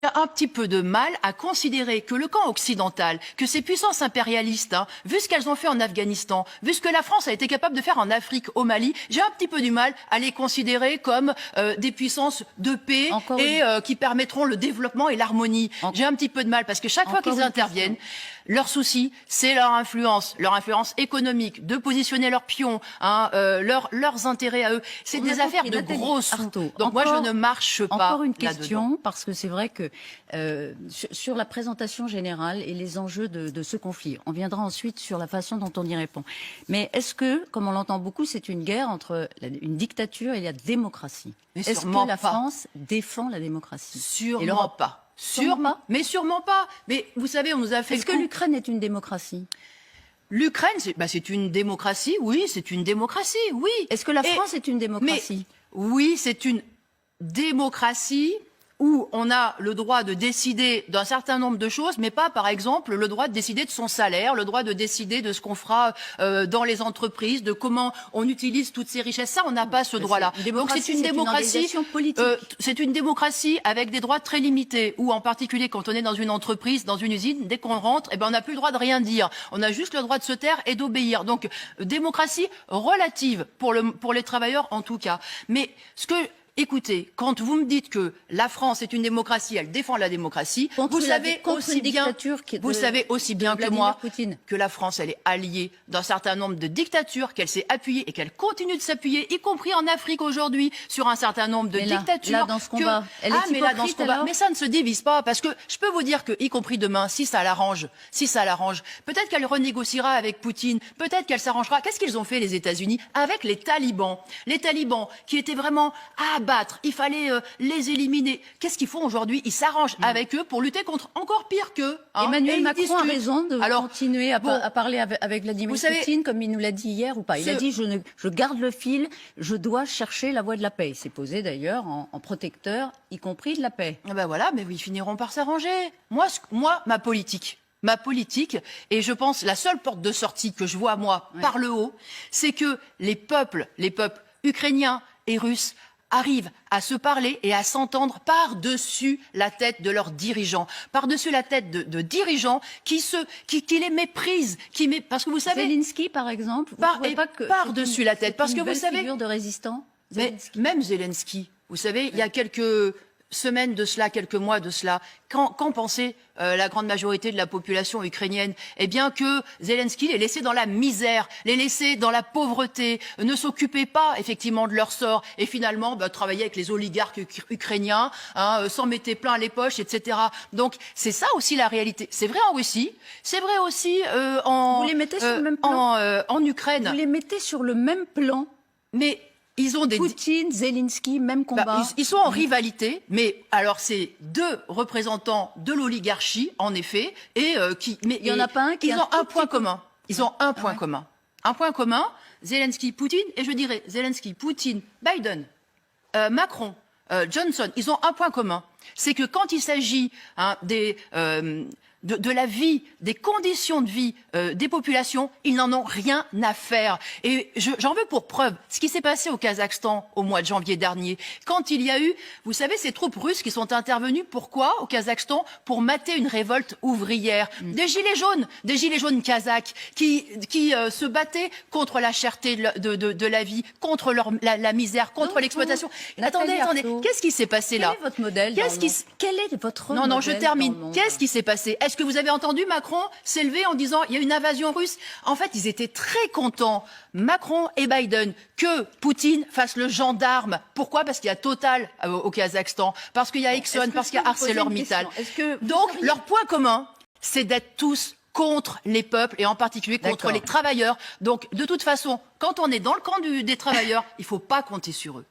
Un petit peu de mal à considérer que le camp occidental, que ces puissances impérialistes, vu ce qu'elles ont fait en Afghanistan, vu ce que la France a été capable de faire en Afrique, au Mali, j'ai un petit peu du mal à les considérer comme des puissances de paix qui permettront le développement et l'harmonie. J'ai un petit peu de mal parce que chaque fois qu'ils interviennent, leur souci, c'est leur influence économique, de positionner leurs pions, leurs intérêts à eux. C'est des affaires de gros sous. Donc moi, je ne marche pas Encore une question, là-dedans. parce que c'est vrai que sur la présentation générale et les enjeux de ce conflit, on viendra ensuite sur la façon dont on y répond. Mais est-ce que, comme on l'entend beaucoup, c'est une guerre entre une dictature et la démocratie? Est-ce que la France défend la démocratie? Sûrement pas. Mais sûrement pas. Mais vous savez, on nous a fait. Est-ce que l'Ukraine est une démocratie? L'Ukraine, c'est une démocratie, oui, c'est une démocratie, oui. Est-ce que la France est une démocratie? Oui, c'est une démocratie où on a le droit de décider d'un certain nombre de choses, mais pas, par exemple, le droit de décider de son salaire, le droit de décider de ce qu'on fera dans les entreprises, de comment on utilise toutes ces richesses. Ça, on n'a pas ce droit-là. Donc c'est une démocratie politique. C'est une démocratie avec des droits très limités, où en particulier quand on est dans une entreprise, dans une usine, dès qu'on rentre, on n'a plus le droit de rien dire. On a juste le droit de se taire et d'obéir. Donc démocratie relative pour les travailleurs en tout cas. Mais écoutez, quand vous me dites que la France est une démocratie, elle défend la démocratie, vous savez aussi bien que moi que la France, elle est alliée d'un certain nombre de dictatures, qu'elle s'est appuyée et qu'elle continue de s'appuyer, y compris en Afrique aujourd'hui, sur un certain nombre de dictatures. Là, dans ce combat, elle est hypocrite, alors ? Mais ça ne se divise pas, parce que je peux vous dire que, y compris demain, si ça l'arrange, peut-être qu'elle renégociera avec Poutine, peut-être qu'elle s'arrangera. Qu'est-ce qu'ils ont fait, les États-Unis, avec les talibans? Les talibans qui étaient vraiment battre, il fallait les éliminer. Qu'est-ce qu'ils font aujourd'hui? Ils s'arrangent avec eux pour lutter contre encore pire qu'eux. Emmanuel Macron a raison de continuer à parler avec Vladimir Poutine, comme il nous l'a dit hier ou pas. Il a dit je garde le fil, je dois chercher la voie de la paix. Il s'est posé d'ailleurs en protecteur, y compris de la paix. Ben voilà, mais ils finiront par s'arranger. Moi, ma politique, et je pense la seule porte de sortie que je vois, moi, par le haut, c'est que les peuples ukrainiens et russes arrivent à se parler et à s'entendre par-dessus la tête de leurs dirigeants, par-dessus la tête de dirigeants qui les méprisent, parce que vous savez... Zelensky, par exemple, par-dessus la tête, parce que vous savez... figure de résistant, même Zelensky, vous savez, il y a quelques semaines de cela, quelques mois de cela, qu'en pensait la grande majorité de la population ukrainienne? Eh bien que Zelensky les laissait dans la misère, les laissait dans la pauvreté, ne s'occupait pas effectivement de leur sort et finalement travaillait avec les oligarques ukrainiens, s'en mettait plein les poches, etc. Donc c'est ça aussi la réalité. C'est vrai en Russie, c'est vrai aussi Vous les mettez sur le même plan en Ukraine. Vous les mettez sur le même plan. Mais ils ont Poutine, Zelensky, même combat. Ils sont en rivalité, mais alors c'est deux représentants de l'oligarchie, en effet, mais il y en a pas un qui ont un point commun. Ils ont un point commun. Un point commun, Zelensky, Poutine, et je dirais Zelensky, Poutine, Biden, Macron, Johnson, ils ont un point commun. C'est que quand il s'agit de la vie, des conditions de vie des populations, ils n'en ont rien à faire. Et j'en veux pour preuve ce qui s'est passé au Kazakhstan au mois de janvier dernier, quand il y a eu, vous savez, ces troupes russes qui sont intervenues, pourquoi au Kazakhstan? Pour mater une révolte ouvrière. Des gilets jaunes kazakhs qui se battaient contre la cherté de la vie, contre la misère, contre l'exploitation. Attendez, qu'est-ce qui s'est passé là? Quel est votre modèle? Quel est votre modèle? Non, je termine. Qu'est-ce qui s'est passé? Est-ce que vous avez entendu Macron s'élever en disant il y a une invasion russe? En fait, ils étaient très contents, Macron et Biden, que Poutine fasse le gendarme. Pourquoi? Parce qu'il y a Total au Kazakhstan, parce qu'il y a Exxon, parce qu'il y a ArcelorMittal. Donc, leur point commun, c'est d'être tous contre les peuples et en particulier contre les travailleurs. Donc, de toute façon, quand on est dans le camp des travailleurs, il ne faut pas compter sur eux.